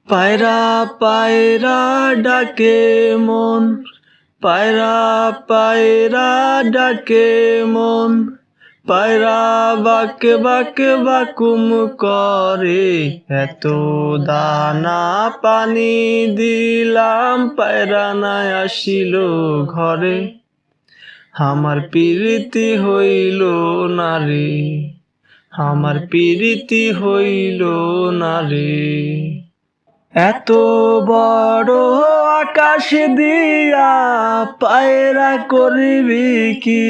পায়রা পায়রা ডাকে মন, পায়রা পায়রা ডাকে মন, পায়রা বাকে বাকে বাকুম করে। এত দানা পানি দিলাম, পায়রা নাই আসিল ঘরে। আমার পিরিতি হইল না রে, আমার পিরিতি হইল না রে। এত বড় আকাশ দিয়া পায়রা করবি কি?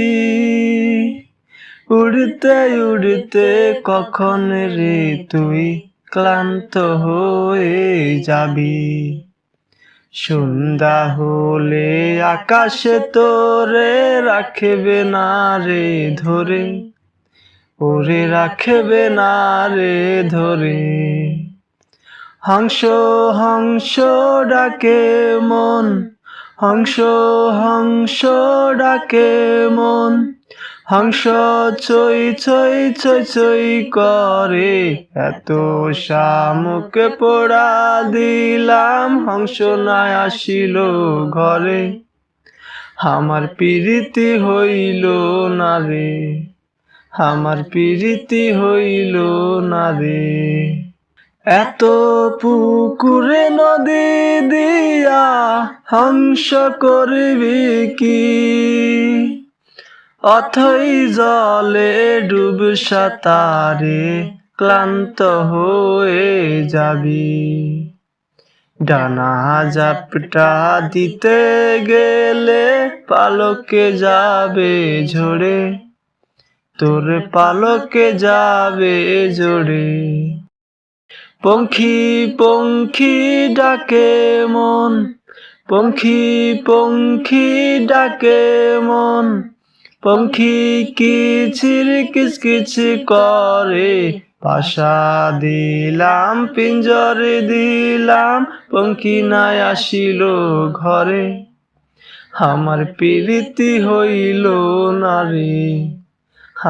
উড়তে উড়তে কখন রে তুই ক্লান্ত হয়ে যাবি? সন্ধ্যা হলে আকাশে তোরে রাখবে না রে ধরে, ওরে রাখবে না রে ধরে। হংস হংস ডাকে মন, হংস হংস ডাকে মন, হংস চই চই চই চই করে। এত শামুক পোড়া দিলাম, হংস নাই আসিল ঘরে। আমার পিরিতি হইল না রে, আমার পিরিতি হইল না রে। এত পুকুরে নদী দিয়া হংস করবি কি? অথই জলে ডুব সাঁতারে ক্লান্ত হয়ে যাবি। ডানা ঝাপটা দিতে গেলে পালকে যাবে ঝরে, তোর পালকে যাবে ঝরে। পঙ্খী পঙ্খী ডাকে মন, পঙ্খী পঙ্খী ডাকে মন, পঙ্খী কিচির কিচকিচ করে। বাসা দিলাম পিঞ্জরে দিলাম, পঙ্খী নাই আসিল ঘরে। আমার পিরিতি হইল না রে,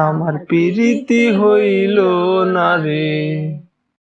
আমার পিরিতি হইল না রে।